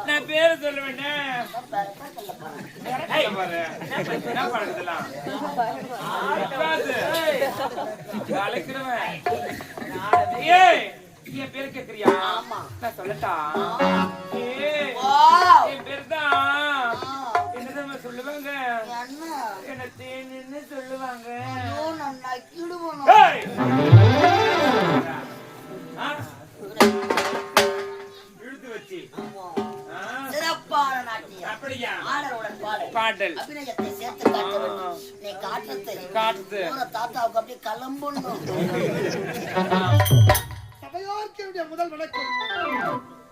நான் பேரு சொல்ல வேண்டேன். என்ன பழக்கத்தெல்லாம் அழைக்கிறவன். ஏய் என் பேரு கேக்குறியா? நான் சொல்லட்டா? என் பேரு தான் என்னதான் சொல்லுவாங்க, என்ன தேன்னு சொல்லுவாங்க. இழுத்து வச்சு சிறப்பான நாட்டியம். அப்படியா? ஆடலுடன் பாடல் அபிநயத்தை சேர்த்து காட்ட வேண்டும். நீ காட்டுறது தாத்தாவுக்கு அப்படியே கலம்புண்ணும். சபையோர்க்கினுடைய முதல் வணக்கம்.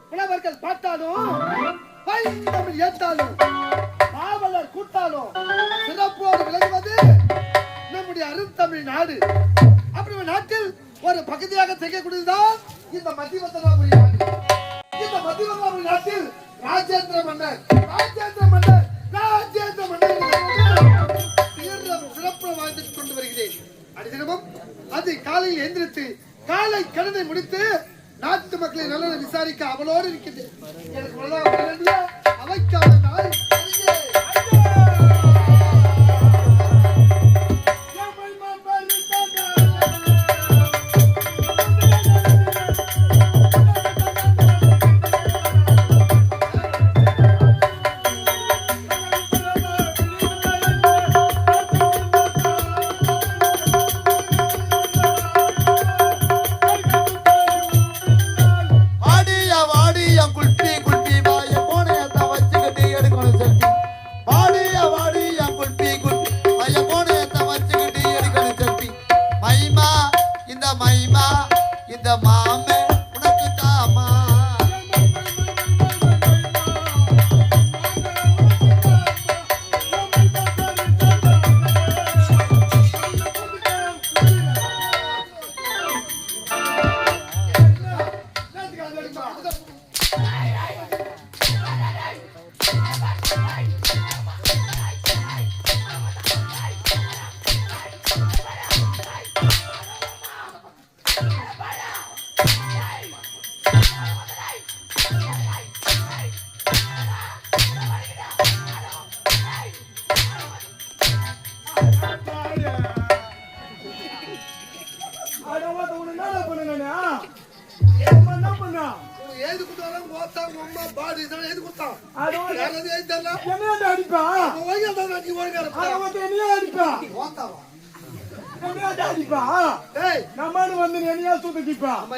புலவர்கள் பாட்டாலும் பைந்தமிழ் ஏத்தாலும் பாவலர் கூட்டாலும் சிறப்போடு விளங்குவது நம்முடைய அருந்தமிழ் நாடு. அப்படி நாட்டில் ஒரு பகுதியாக செய்யக்கூடியதுதான் இந்த மத்தியவத்தனாபுரி நாடு. இந்த மத்தியவத்தனாபுரி நாட்டில் ராஜேந்திர மன்னர் சிறப்பு வாழ்ந்துட்டு கொண்டு வருகிறேன். அடிதினமும் அது காலையில் எந்திரித்து காலை கடனை முடித்து நாட்டு மக்களை நல்ல விசாரிக்க அவளோடு இருக்கின்றேன். எனக்கு அவைக்கான நாள்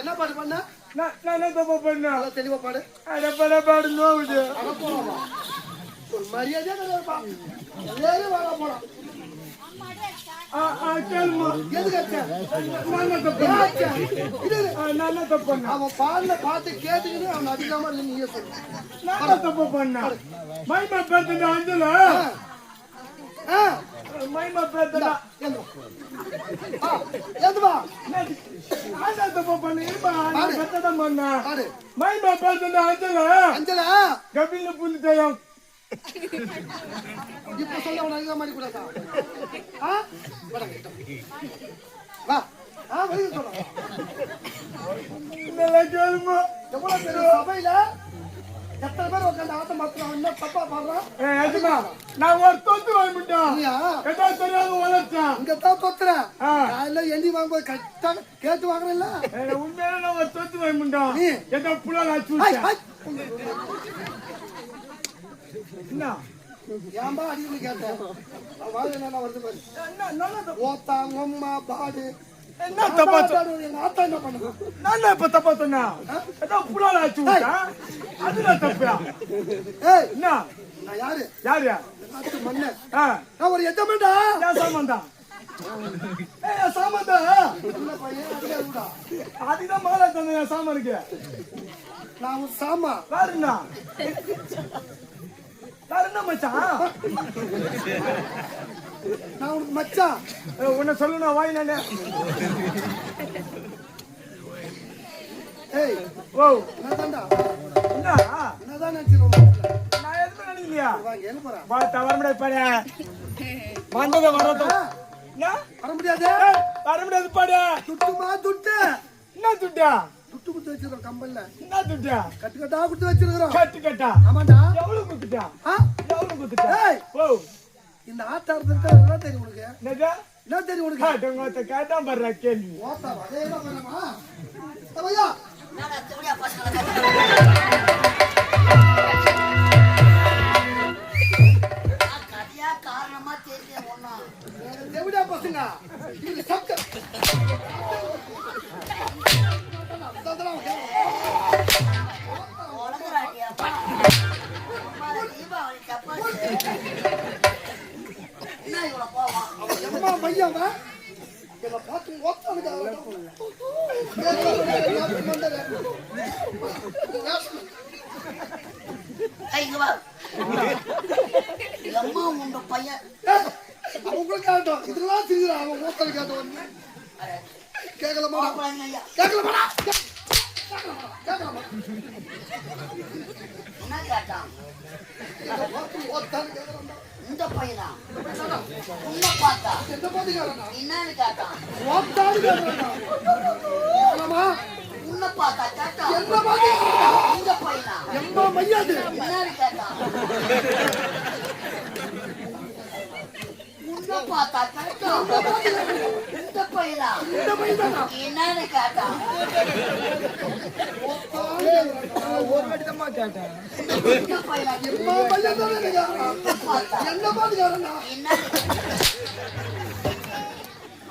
என்ன பாடு பண்ண தெளிவா பாடு. மரியாதை அவன் பாடல பாட்டு கேட்டுக்கிட்டு அவன் அதிகமா நீங்க தப்பு பண்ண அஞ்சல மைமா பேத்தடா ஏதுவா ஆனா தப்பு பண்ணிருப்பா நான் கட்டடம் பண்ணா மைமா பேத்தடா அஞ்சல கபில புலிதயம் இப்ப சொல்ல உனக்கு மாதிரி கூடாதா? வா வெளியே சொல்ல சபையில எத்தனை பேர் உட்காந்து ஆட்ட மாத்திரம் என்ன தப்பா பாடுறான். நான் ஒரு தொத்து வாங்கிட்டேன் தெரியாத வளர்ச்சேன் இங்கத்தான் தொத்துறேன். காலையில எண்ணி வாங்கும்போது கரெக்டா கேட்டு வாங்குறேன்ல. உண்மையில நான் ஒரு தொத்து வாங்கிட்டேன். நீ எந்த புள்ள என்ன ஏன்பா அடிக்கடி கேட்டேன். வருது பாரு ஓத்தாங்க அம்மா பாடு என்ன தப்பா எங்க ஆத்தா என்ன பண்ணுங்க. நான் இப்ப தப்பா சொன்னா ஏதோ புலால ஆச்சு அதுல தப்பா. ஏய் என்ன நான் யாரு நாட்டு மன்னர். நான் ஒரு எஜமான்டா. நான் சாமான்டா. ஏய் சாமான்டா என்ன பையன் அதுடா அதுதான் மாலா தந்த சாமானுக்கு. நான் ஒரு சாமா பாருண்ணா மச்சான். நான் உனக்கு மச்சான் உன்னை சொல்லணும் வாய் நானே. ஏய் ஓ என்னதான்டா என்னதான் நினைச்சிருவோம். நான் எதுவும் நினைக்கலையா வர முடியாது பாடு வந்ததை வர முடியாது பாடு துட்டுமா துட்டு என்ன துட்டா துட்டு குடுத்து வச்சிருக்கோம் கம்பல்ல. என்ன துட்டா? கட்டுக்கட்டா குடுத்து வச்சிருக்கிறோம். கட்டுக்கட்டா? ஆமாடா. எவ்வளவு குடுத்துட்டா? ஆ? எவ்வளவு குடுத்துட்டா? ஏய், ஓ, இந்த ஆட்டாரத்துக்கு என்ன தெரியும் உனக்கு? என்னடா? என்ன தெரியும் உனக்கு? காட்டுங்க கேட்டா பாரு கேள்வி. ஓத்தா அதேதான் பண்ணமா. தவையா என்னடா தேவடியா பசங்க கதையா காரணமா தெரியல ஒண்ணா. தேவடியா பசங்க இது சக்க உலகராட்டியாப்பா. தீபாவளி தப்பாச்சு. என்ன இவ்வளவு போவான்? எம்மா பையன் இவ பாத்து ஓத்தானுக்கு இங்க வா. எம்மா உங்க பையன் அவங்களுக்கு கேட்டோம் இதெல்லாம் தெரியுது அவன் ஓத்தனு கேட்டோம் கேட்கலாமா ஐயா கேட்கலாமா என்ன கேட்டான்? ஓத்தானு கேட்கலாமா இந்த பையனா உன்னை பார்த்தா எந்த பாத்து கேட்கறா என்னன்னு கேட்டான்? ஓத்தானு கேட்கலாமா உன்னை பார்த்தா கேட்டான். எந்த பாத்து இந்த பையனா எம்மா மையாது என்னன்னு கேட்டான்? உன்னை பார்த்தா கேட்டான். இந்த பையனா இந்த பையன் என்னன்னு கேட்டான்? ஒரு வாட்டி தான் கேட்டேன். இந்த பையனா எம்மா பையன் தானே கேட்கறான் பார்த்தா என்ன பாத்து கேட்கறா என்னன்னு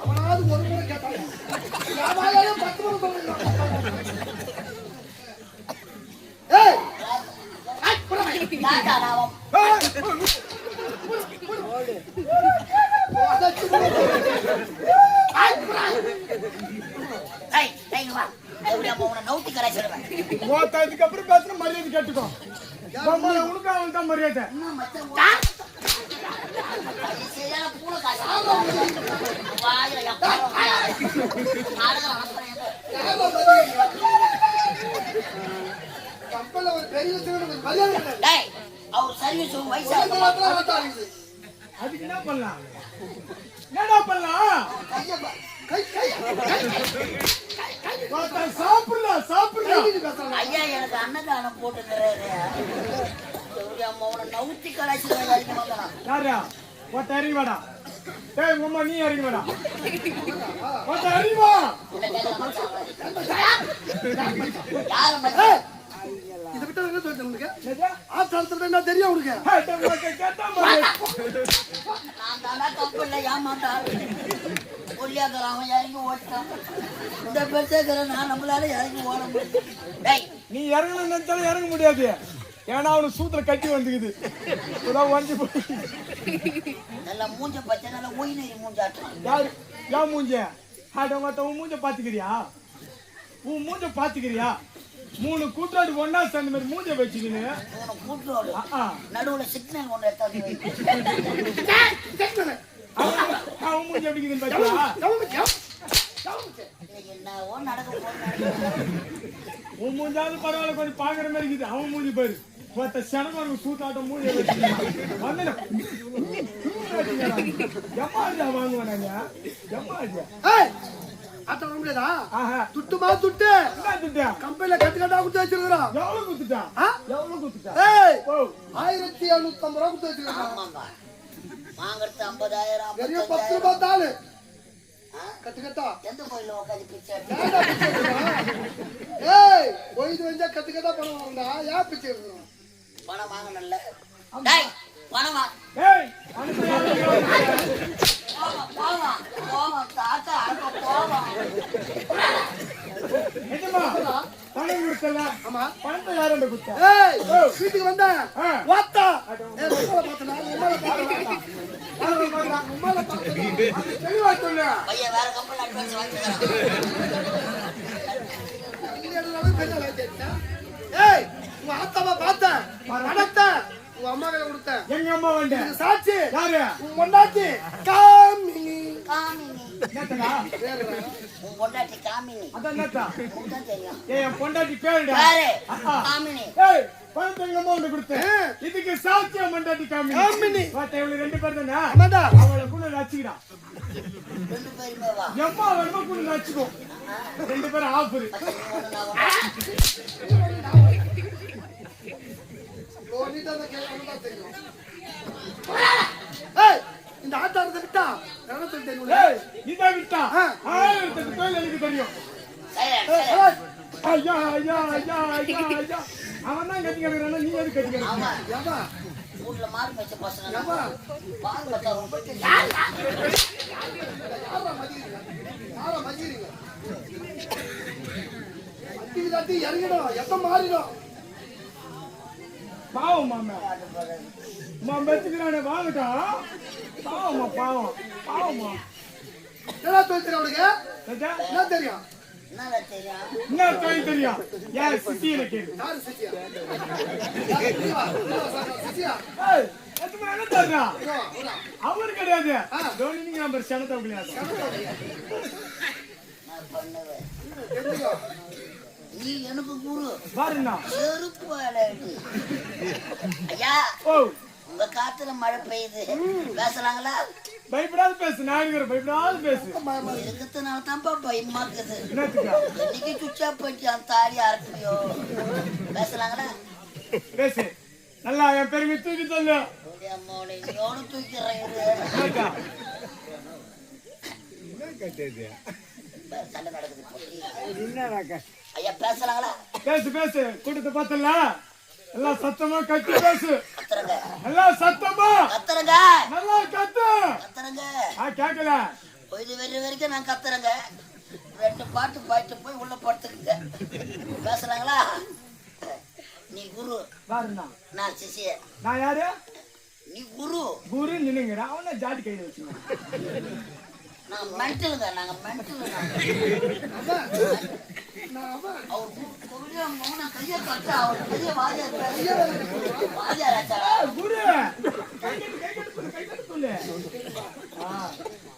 அவனாவது ஒரு முறை கேட்டான் யாராவது 10 முறை சொல்லுங்க ஏய் கேட்டான் அவன். இங்க வா. எப்படியா உன்னை நவுத்தி கலாய்ச்சிடுவேன். ஓத்தா இதுக்கப்புறம் பேசுற மரியாதை கேட்டுக்கோ. பொம்பளை உனக்கு அவன் தான் மரியாதை. இன்னும் மச்சான் சரியான பூனை காசு. வாயில எப்பாரும் நாடகம் நடத்துறேன். கம்பெனில ஒரு பெரிய விஷயம் மரியாதை கிடையாது. டேய், அவர் சர்வீஸ் வயசா அதுக்கு என்ன பண்ணலாம்? என்னடா பண்ணலாம்? கை கை ஓத்தா சாப்பிடலாம் சாப்பிடலாம். ஐயா எனக்கு அன்னதானம் போட்டுக்கிறாரு. அவனை நவுத்தி கலாய்ச்சிடுவேன். வரைக்கும் வந்தான். யாரா? ஓத்தா இறங்கி வாடா. டேய் உங்க அம்மா நீ இறங்கி வாடா. ஓத்தா இறங்கி வா. யாரு மச்சான்? இத விட்டு என்ன சொல்றது உங்களுக்கு என்னடா? ஆத்தாரத்துல என்ன தெரியும் உங்களுக்கு ஓத்தா கேட்டா மரியாதை. நான் தானா தப்பு இல்லை ஏமாட்டான். ஒல்லியாக்குறான் அவன் இறங்கி ஓட்டான். இந்த பெருசாக்குற நான் நம்மளால இறங்கி ஓட முடியும். டேய், நீ இறங்கணும்னு நினைச்சாலும் இறங்க முடியாது. ஏன்னா அவனுக்கு சூத்திர கட்டி வந்துக்குது. இப்பதான் உடஞ்சி போய் நல்லா மூஞ்ச பச்சை நல்லா ஒயினரி மூஞ்சாட்டம். யாரு ஏன் மூஞ்ச ஆட்டோமாட்ட உன் மூஞ்ச பாத்துக்கிறியா? உன் மூஞ்ச பாத்துக்கிறியா? 3 கூட்டாடி ஒன்னா சேர்ந்த மாதிரி மூஞ்ச வச்சுக்கின்னு உன கூட்டோடு நடுவுல சிக்னல் ஒன்று எடுத்தாது. அவன் மூஞ்ச எப்படிக்குதுன்னு பாத்தியா? என்னவோ நடக்க போகுது. உன் மூஞ்சாவது பரவாயில்ல கொஞ்சம் பாக்குற மாதிரி இருக்குது. அவன் மூஞ்சி பாரு மொத்த சனமாக சூத்தாட்டம் மூஞ்ச வச்சுக்கிட்டு எம்மாடியா வாங்குவானாங்க எம்மாடியா ஆட்ட வர முடியாதா ஆஹா துட்டுமா துட்டு என்ன துட்டா கம்பெனில கட்டுக்கட்டா குடுத்து வச்சிருக்கிறோம் எவ்வளவு குத்துட்டா எவ்வளவு குத்துட்டா ஏய் ஓ 1750 ரூபாய் குடுத்து வச்சிருக்கிறோம் ஆமாங்க வாங்குறது 50,000 பெரிய 10 ரூபாய் தாளு கட்டுக்கட்டா எந்த கோயில்ல உட்காந்து பிச்சை ஏய் போயிட்டு வந்தா கட்டுக்கட்டா பணம் வாங்கடா யா பிச்சை எடுக்கணும் பணம் வாங்கணும்ல டேய் பணம் வா ஏய் போவா தாத்தா போவா என்னமா பணம் கொடுத்தல ஆமா பணத்தை யாரண்ட கொடுத்தா ஏய் வீட்டுக்கு வந்தா வாத்தா ஏய் உம்மால பார்த்தனா உம்மால பார்த்தனா தெளிவா சொல்லு பையன் வேற கம்பெனில அட்வான்ஸ் வாங்கிட்டான் ஏய் உங்க ஆத்தாவை பார்த்தேன் பணத்தை உங்க அம்மா கையில கொடுத்தேன் எங்க அம்மா வந்து சாட்சி யாரு உன் பொண்டாட்டி காமினி காமினி என்னடா உன் பொண்டாட்டி காமினி அத என்னடா உனக்கு தெரியும் ஏய் என் பொண்டாட்டி பேருடா யாரு காமினி ஏய் பணத்தை எங்க அம்மா வந்து கொடுத்தேன் இதுக்கு சாட்சியா பொண்டாட்டி காமினி பாத்த இவங்க ரெண்டு பேர் தானே ஆமாடா அவளை கூட நச்சுக்கிறான் ரெண்டு பேருமே வா எம்மா வருமா கூட நச்சுக்கோ 2 பேரும் ஆஃபர். இந்த ஆட்டாரத்தை விட்டா ரணத்தில் தெரியும். இதை விட்டா 1000 கோயில் எனக்கு தெரியும். ஐயா ஐயா ஐயா ஐயா ஐயா அவன் தான் கட்டி கிடக்குறானா, நீ எது கட்டி கிடக்குற? வீட்டுல மாறு பச்சை பசங்க பால் பச்சை இறங்கிடும், எப்ப மாறிடும். பாவம் மாமா வச்சுக்கிறானே வாங்கட்டா. பாவமா பாவம் பாவமா. என்ன தெரியும் அவனுக்கு? என்ன தெரியும்? என்ன தொழில் தெரியும்? ஏன் சிட்டியில கேளு. அவரு கிடையாது. தோனி நம்பர் சனத்தை கிடையாது. நீ எனக்கு குரு பாருண்ணா. செருப்பு ஐயா. உங்க காத்துல மழை பெய்யுது, பேசலாங்களா? பயப்படாது பேசு. நான் இருக்கிற பயப்படாது பேசு. இருக்கிறதுனால தான்ப்பா பயமா இருக்குது. என்னத்துக்கா? இன்னைக்கு சுச்சா போயிட்டு அந்த தாலி அரைக்கிறியோ? பேசலாங்களா? பேசு. நல்லா என் பெருமை தூக்கி சொல்லு. எவ்வளவு தூக்கிறேன் சண்டை நடக்குது. ஐயா பேசலாங்களா? பேசு பேசு. கூட்டத்தை பார்த்தல எல்லாம் சத்தமா கத்தி பேசு. கத்துறங்க எல்லாம் சத்தமா கத்துறங்க. நல்லா கத்து. கத்துறங்க. கேட்கல. இது வரைக்கும் நான் கத்துறேங்க. 2 பாட்டு பாட்டு போய் உள்ள படுத்துக்குங்க. பேசலாங்களா? நீ குரு, பாருண்ணா. நான் சிசிய. நான் யாரு? நீ குரு. குரு நின்னுங்கிற அவன ஜாடி கையில வச்சுங்க. நான் மென்டலுங்க. நாங்க மென்டலுங்க. கையை கட்ட அவர் பெரிய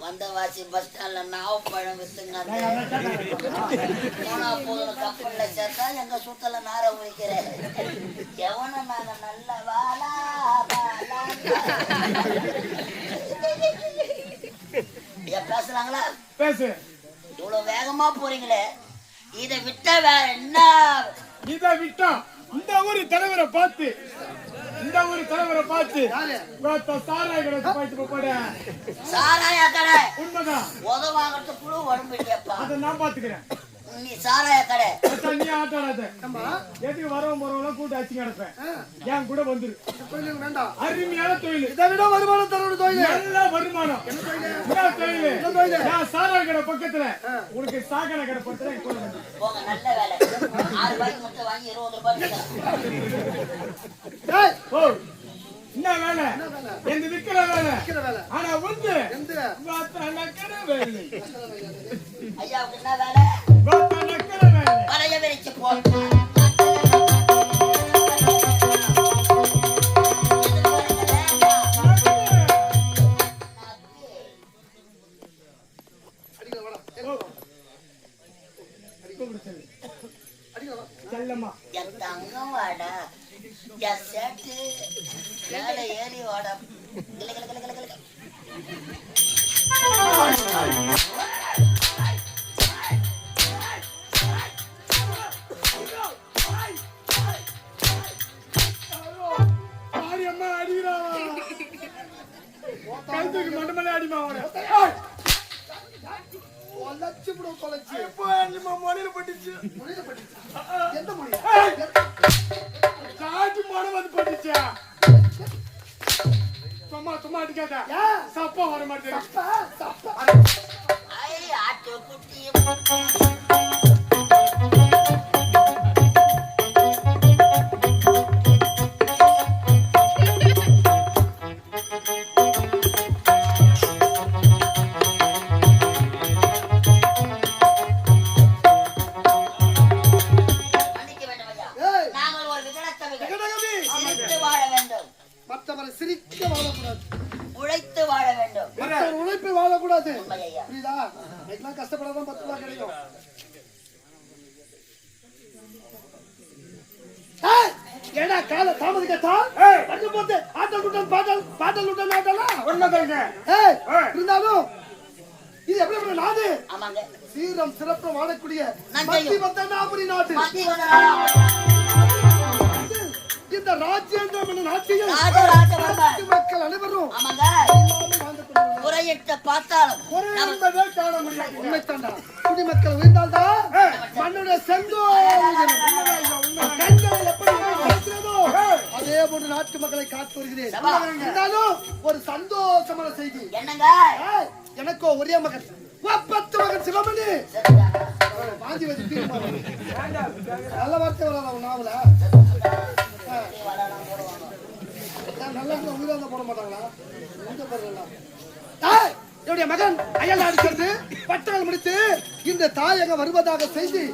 வந்தவாசி பஸ் ஸ்டாண்ட்ல நாவப்பழம் வித்துங்க. போனா போதும் கப்பல்ல சேர்த்தா எங்க சுத்தல நார ஒழிக்கிறேன். எவன நாங்க நல்ல வாழா பேசுறாங்களா? பேசு. இவ்வளவு வேகமா போறீங்களே, இதை விட்டா வேற என்ன? இதை விட்டா இந்த ஊரு தலைவரை பார்த்து சாராய கடை பாய்ச்சி போட. சாராய கடை உண்மைதான். உத வாங்கறதுக்குள்ள உடம்பு இல்லையப்பா. அதை நான் பாத்துக்கிறேன். நீ சாராய கடை நீ ஆட்டாடாத. எதுக்கு வரவன் போறவங்க கூட்டு அச்சு கிடப்பேன். என் கூட வந்துரு. அருமையான தொழில். இதை விட வருமானம் தர தொழில். நல்ல வருமானம். என்ன தொழில்? சாராய கடை பக்கத்துல உனக்கு சாக்கடை கடை பக்கத்துல போங்க. நல்ல வேலை. 6 ரூபாய்க்கு மட்டும் வாங்கி 20 ரூபாய். என்ன வேலை? எந்த விக்கிற வேலை. ஆனா வந்து வேலை. ஐயாவுக்கு என்ன வேலை? பழைய விரிச்சு போட்டு என் தங்கம் வாடா, என் சேட்டு மேல ஏறி வாடா. மண்டமல்ல அடிமா மொழியில பட்டுச்சு. எந்த மொழி? சாட்டு மடம் வந்து பட்டுச்சா? சும்மா சும்மா அடிக்காத. சப்பா வர மாட்டேன். ஆட்டு குட்டி உழைத்து வாழ வேண்டும். உழைப்பு வாழக்கூடாது. புரியுதா? எல்லாம் கஷ்டப்படாதான் 10 ரூபாய் கிடைக்கும். ஏடா கால தாமதிக்கத்தா வந்து போட்டு ஆட்டல் குட்டன் பாட்டல் பாட்டல் குட்டன் ஆட்டலாம். உண்மைதாங்க. இருந்தாலும் இது எப்படி நாடு? ஆமாங்க. சீரம் சிறப்பு வாழக்கூடிய நன்றியும். மத்தி வந்தனாபுரி நாடு. மத்தி வந்தனா. இந்த ராஜேந்திரம் என்ற நாட்டில் ராஜவர்மன். நாட்டு மக்கள் அனைவரும் ஆமாங்க. முறையிட்ட பார்த்தாலும் ஒரே என்பதை காண முடியாது. உண்மைதான்டா. குடிமக்கள் உயர்ந்தால்தான் மண்ணுடைய செங்கோல் கண்கள் எப்படி வளர்க்கிறதோ அதே போன்று நாட்டு மக்களை காத்து வருகிறேன். இருந்தாலும் ஒரு சந்தோஷமான செய்தி. என்னங்க? எனக்கோ ஒரே மகன் 10 மகன் சிவமணி. வாந்தி வந்து தீர்மானம். நல்ல வார்த்தை வராது அவன் நாவல. நல்லா உயிராக போட மாட்டாங்களா? என்னுடைய மகன் அயல் நாடு சென்று பட்டங்கள் முடித்து இந்த தாயகம் வருவதாக செய்தி.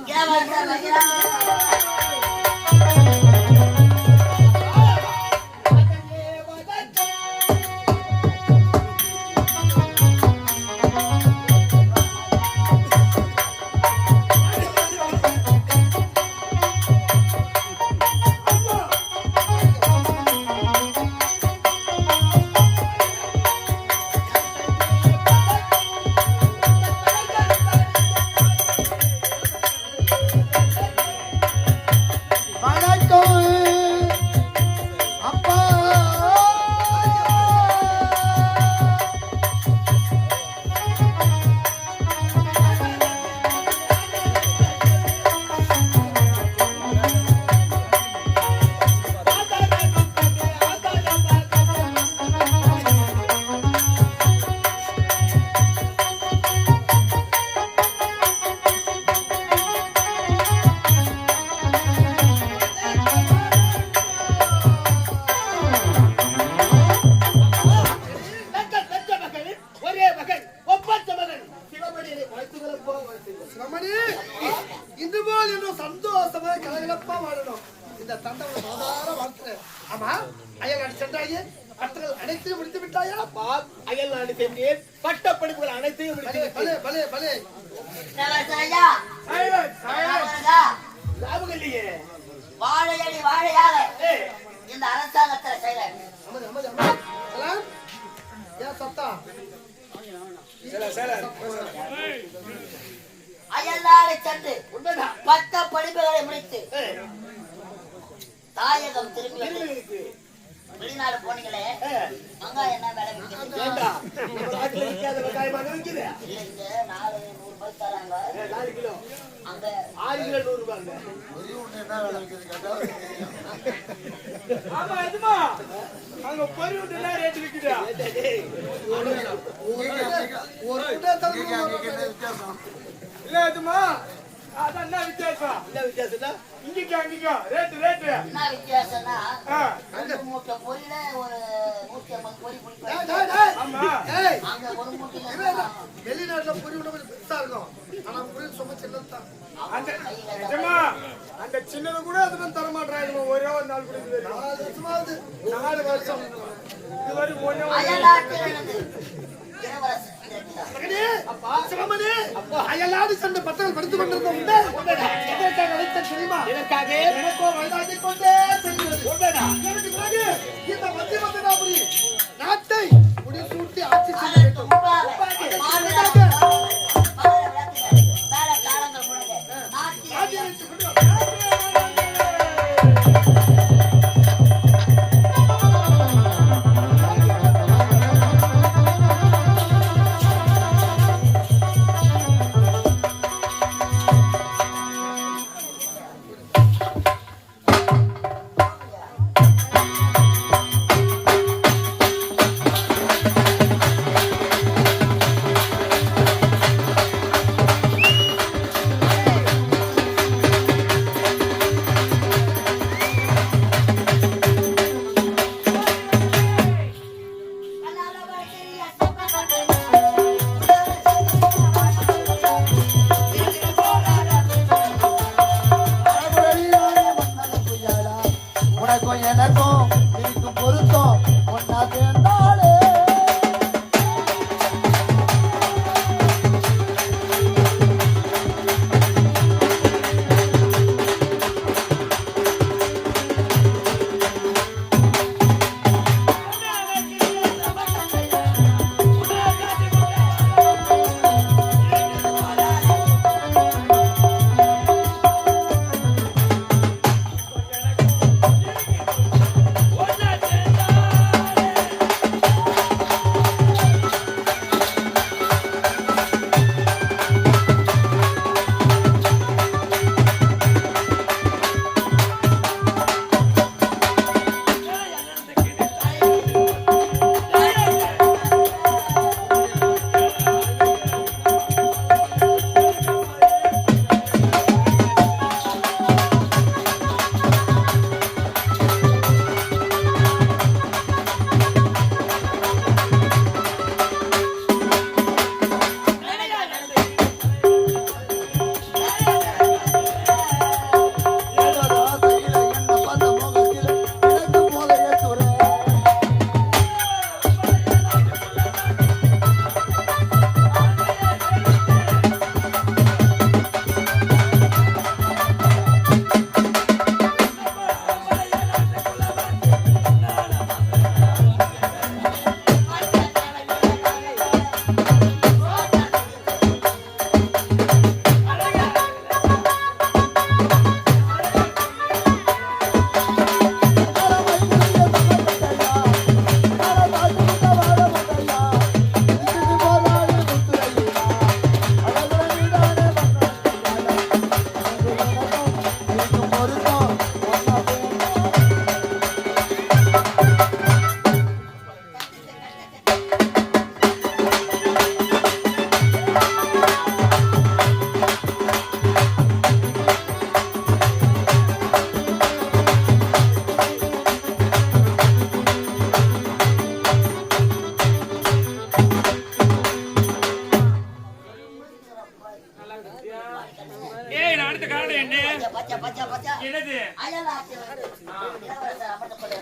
பட்டப்படிப்புகள் அனைத்தையும் வாழையடி வாழையாக இந்த அரசாங்கத்தில் செய்யல. அயல்நாடு சென்று பட்ட படிப்புகளை முடித்து தாயகம் திரும்பி வெளிநாடு போனீங்களே, வெங்காயம் என்ன விலை விற்கிறது? இங்க 400 ரூபாய் தராங்க. அங்க 6 கிலோ 100 ரூபாங்க. ஆமா எதுமா அங்க பொரிவுட்டு என்ன ரேட் விக்குது? ஒரு கிலோ வித்தியாசம் இல்ல எதுமா அதான் என்ன வித்தியாசம்? என்ன வித்தியாசம்? இங்க அங்க ரேட் என்ன வித்தியாசம்னா மூட்டை பொரியில ஒரு 150 பொரி பிடிப்பாங்க. ஆமா அங்க ஒரு மூட்டையில வெளிநாட்டுல பொரி உணவு பெருசா இருக்கும். ஆனா பொரி சும்மா சின்னதுதான். அந்த சின்னது கூட அதுதான் தர மாட்டாங்க. ஒரே ஒரு நாள் குடிக்குது. 4 வருஷமாவது 4 வருஷம் இதுவரை ஒண்ணே அயல்நாடு சென்று பட்டங்கள் படித்துக் கொண்டிருக்கோம். தெரியுமா? எனக்கோ வயதாகிக் கொண்டே செல்கிறது. எனக்கு பிறகு இந்த மத்திய மந்திராபுரி நாட்டை முடிசூட்டி ஆட்சி செய்ய வேண்டும்.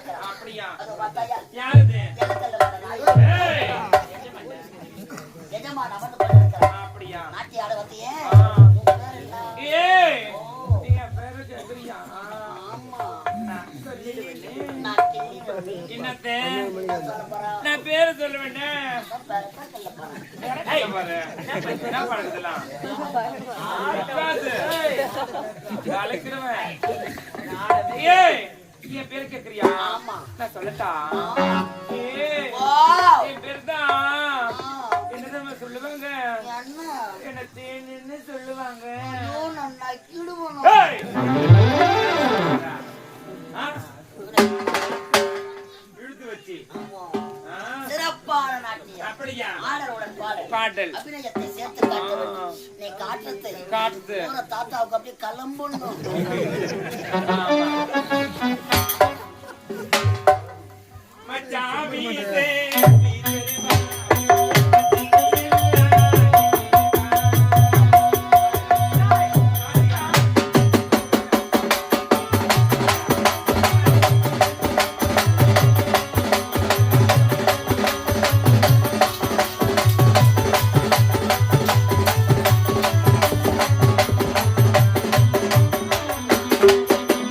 இருக்கிறான். அப்படியா? அது பார்த்தாயா? யாருது? இடத்துல வந்த நாய். ஏய், எஜமான் அமர்ந்து கொண்டிருக்கிறான். அப்படியா? நாட்டி ஆட வந்தியே. ஆ. உன் பேர் என்ன? ஏய், ஓ, நீ என் பேரை கேக்குறியா? ஆமா. நான் சொல்லிடுவேனே. நான் கிள்ளிடுவேன். என்னத்தே? என்ன சொல்லப் போறான்? நான் பேரு சொல்லுவேனே. அதான் பெருசா சொல்லப் போறான். ஏய், பாரு. என்ன பண்றதுலாம்? ஆட்டாது. ஏய், கலக்கிடுவேன். ஏய், நீ என் பேரு கேக்குறியா? ஆமா. நான் சொல்லட்டா? ஆ. ஏய், வாவ். என் பேருதான். ஆ. என்னதான் சொல்லுவாங்க? என்ன? என்ன தேன்னு சொல்லுவாங்க. ஐயோ, நான் நக்கிடுவேன். ஏய்! ஆ? இழுத்து வச்சு. ஆமா. ஆ? சிறப்பான நாட்டியம். அப்படியா? ஆடலுடன் பாடல். பாடல். அபிநயத்தை சேர்த்து காட்ட வேண்டும். நீ காட்டுறது காட்டுது. போற தாத்தாவுக்கு அப்படியே கிளம்பணும். மச்சான் வீசே,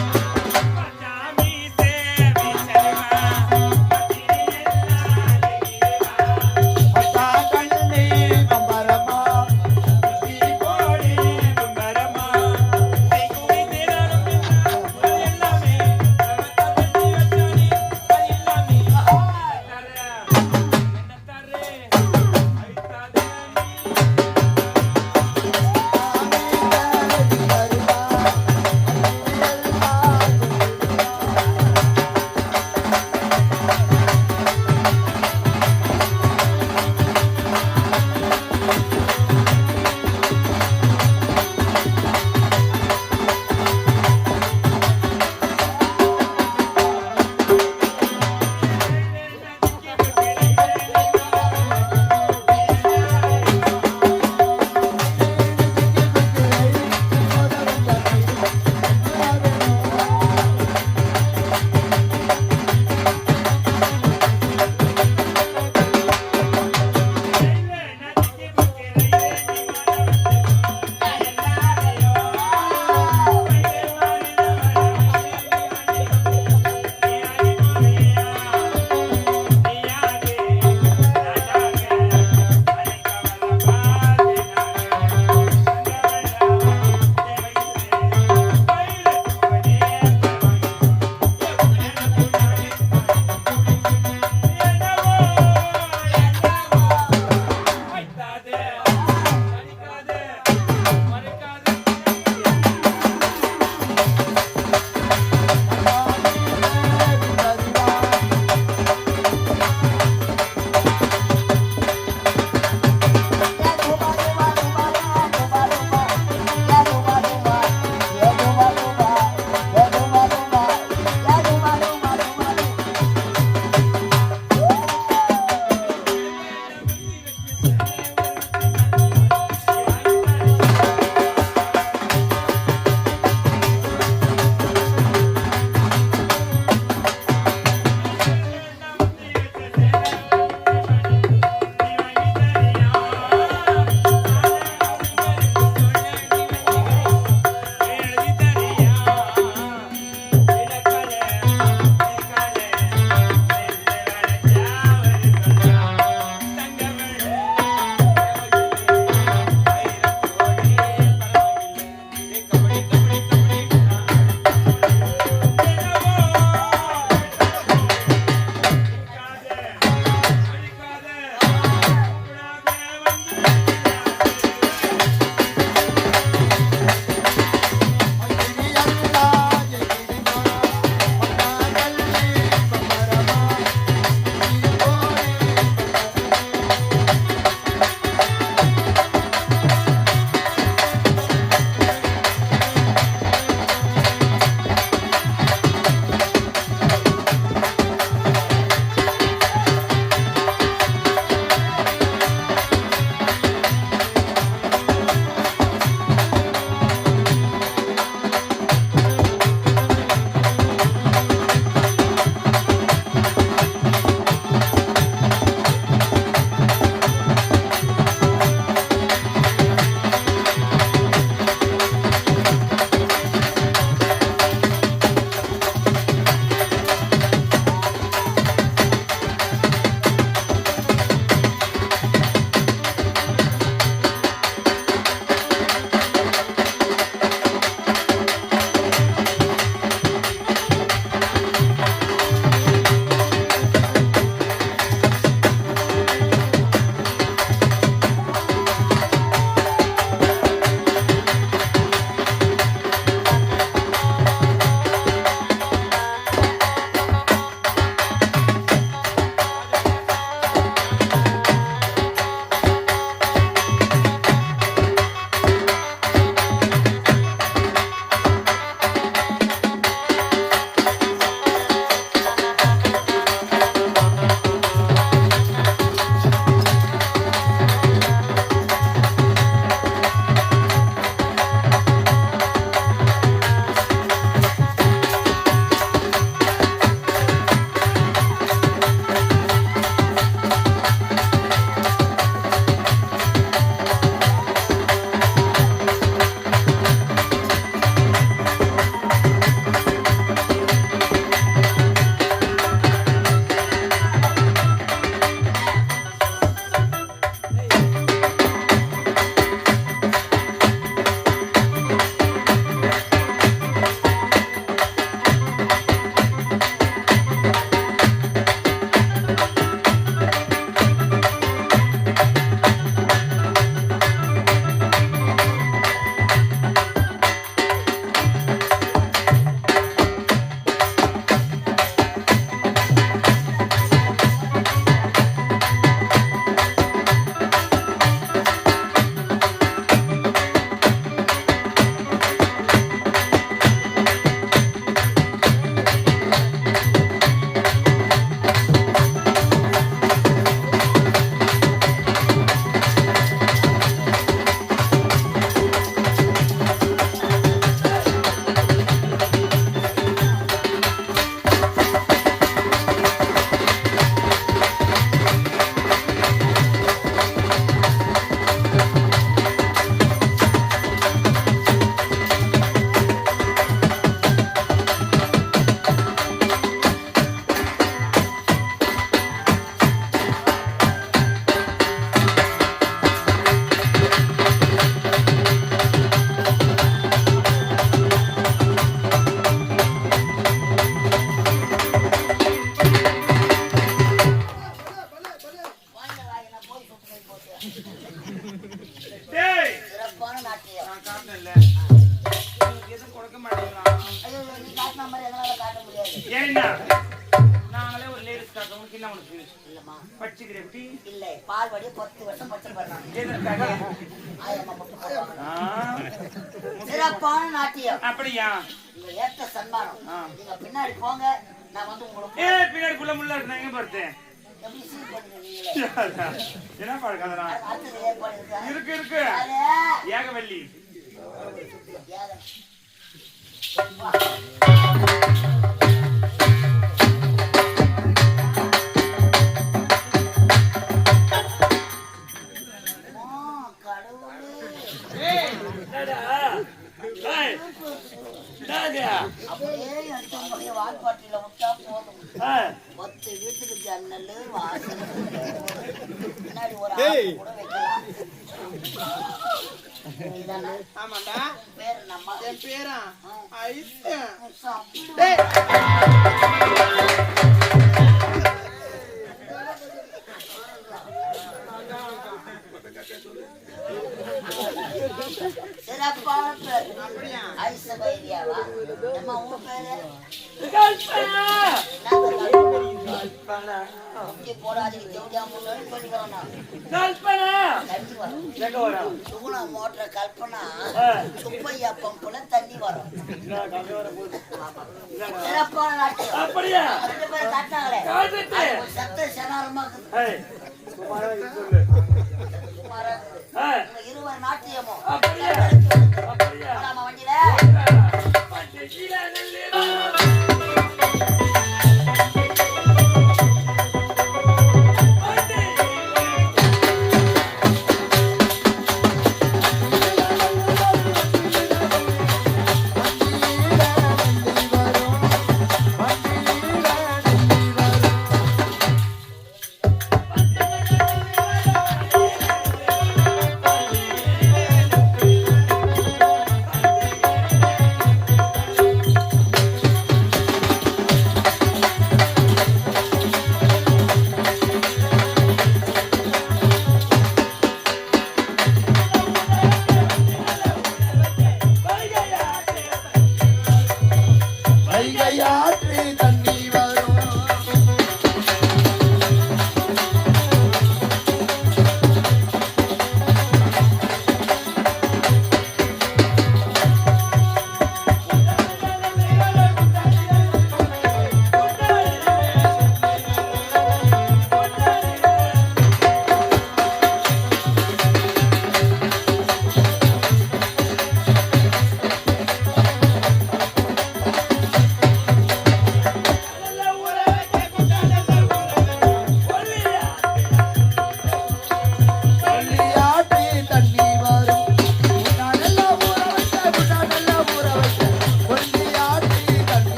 மச்சான் வீசே, வீசலிவா, மதியெல்லாம் உனக்கு என்ன உனக்கு இல்லம்மா படிச்சுக்கிறியா குட்டி இல்ல பால் வடி 10 வருஷம் பச்சை பண்ணாங்க எதற்காக ஆயம்மா மட்டும் போடுவாங்க. சிறப்பான நாட்டியம் அப்படியா நீங்க ஏற்ற சன்மானம் நீங்க பின்னாடி போங்க நான் வந்து உங்களுக்கு பின்னாடி குள்ள முள்ள இருக்கு நான் எங்க பார்த்தேன் எப்படி சீர் பண்ணுவீங்களே என்ன பழக்காதரா அடுத்தது ஏற்பாடு இருக்கா இருக்கு இருக்கு யாரு? ஏகவல்லி யாரு? வாய்ப்பாட்டில விட்டா போதும் 10 வீட்டுக்கு ஜன்னல் வாசல் பின்னாடி ஒரு ஆள் கூட வைக்கலாம். நீதானா? ஆமாண்டா பேரு நம்ம என் பேரா சிறப்பான பேர் ஐசபைரியாவா நம்ம உன் பேரு மோட்டர் கல்பனா சுப்பையா பம்புல தண்ணி வரும் சிறப்பான காட்டினாங்களே சத்த சனாரமா இருவர் நாட்டியமோ வண்டியில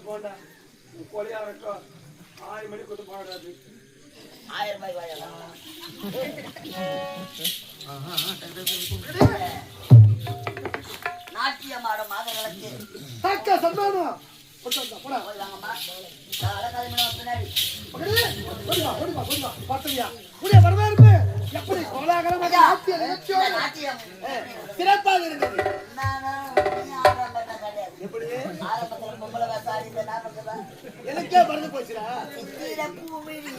போண்டா கொலையா இருக்கும் 6 மணிக்கு கொண்டு போடாது 1000 ரூபாய் வாங்கலாம். நாட்டியமாட மாதங்களுக்கு தக்க சந்தானம் போடா போய் வாங்கம்மா. அழகாத பின்னாடி ஓடிவா பாத்துறியா வரவே இருப்பேன் எப்படி கோலாகலமாக ஐயா, நாட்டிய நிகழ்ச்சியோடு இந்த நாட்டியம் சிறப்பாக இருந்தது. நீ ஆரம்பம் கிடையாது. எப்படி ஆரம்பத்துல பொம்பளை வேஷம் ஆடிட்டு நான் பண்றேன். எனக்கே மறந்து போச்சுடா. சித்திர பூமிழி.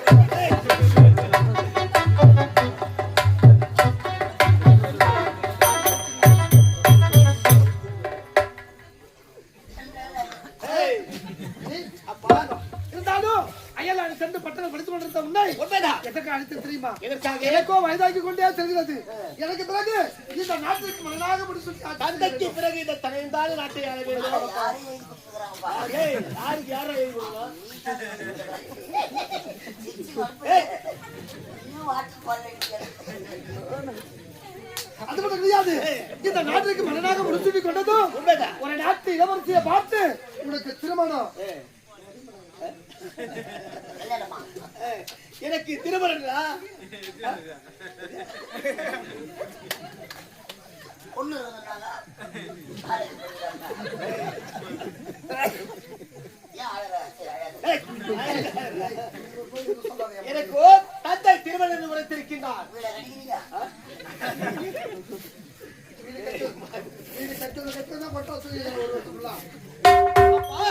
ஏய், அப்பா இருந்தாலும் அயலாடி சென்று பட்டணம் படித்து கொண்டிருந்த உன்னை உண்மைதான். எதற்கு அழைத்து தெரியுமா? எதற்காக? எனக்கோ வயதாகி கொண்டே தெரிகிறது. எனக்கு பிறகு இந்த நாட்டிற்கு மகனாக முடிச்சு தந்தைக்கு பிறகு இந்த தனைந்தாலும் நாட்டை ஆள வேண்டும். யாரையும் எழுதி கொடுத்துக்கிறாங்கப்பா. ஏய், யாருக்கு யாரோ எழுதி கொடுக்கணும்? சிச்சி வளர்ப்பு. இன்னும் வாட்டர் பால் அடிக்கிறது. அது மட்டும் கிடையாது. இந்த நாட்டிற்கு மகனாக முடிச்சு கொண்டதும் உண்மைதான். ஒரு நாட்டு இளவரசியை பார்த்து உனக்கு திருமணம். கல்யாணமா? ஏய், எனக்கு திருமணங்களா? பொண்ணு இருந்தாங்க. ஆளு இருந்தாங்க. ஏன் அழகா? சரி, அழகா. ஏய், எனக்கு தந்தை திருமணம் உரைத்திருக்கின்றார். வீட கட்டிக்கிறீங்க? வீடு கட்டுறதுதான் பட்டம் சொல்லி ஒரு வருஷம் அப்பா,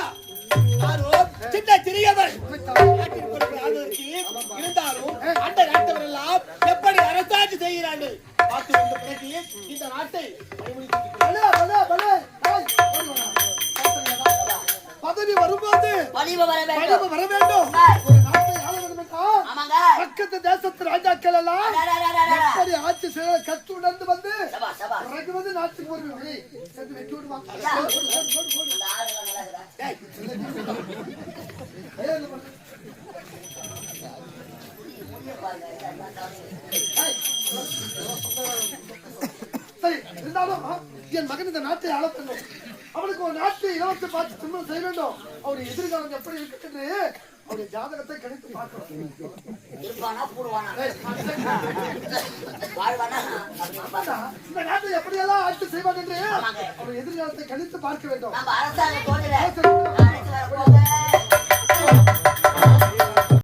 யாரோ சின்ன சிறியவர் நாட்டின் பொறுப்பை ஆளுவதற்கு இருந்தாலும் அந்த நாட்டவர் எல்லாம் எப்படி அரசாட்சி செய்கிறார்கள் பார்த்து வந்த பிறகு இந்த நாட்டை பதவி வரும்போது பணிவு வர பணிவு வேண்டும். வர வேண்டும். ஒரு நாட்டை ஆள வேண்டும் என்றால் ஆமாங்க. பக்கத்து தேசத்து ராஜாக்கள் எல்லாம் அடடடடடட. எப்படி ஆட்சி செய்ய கற்று உணர்ந்து வந்து சபா, சபா. பிறகு வந்து நாட்டுக்கு ஒரு வழி சென்று வெட்டி விடுவாங்க. ஐயா, இந்த ஆளுங்க நல்லா இருக்குதா? முடிய பாருங்க. இதெல்லாம் தவறு. சரி இருந்தாலும் என் மகன் இந்த நாட்டை ஆள வேண்டும். அவனுக்கு ஒரு நாட்டை இலவச பார்த்து திருமணம் செய்ய வேண்டும். அவருடைய எதிர்காலம் எப்படி இருக்கு என்று அவருடைய ஜாதகத்தை கணித்து பார்க்கணும். இருப்பானா போடுவானா? வாழ்வானா? அப்படின்னு பார்த்தா, இந்த நாட்டை எப்படியெல்லாம் ஆட்சி செய்வான் என்று ஆமாங்க. அவருடைய எதிர்காலத்தை கணித்து பார்க்க வேண்டும். நம்ம அரசாங்க போதில அழைத்து வர போக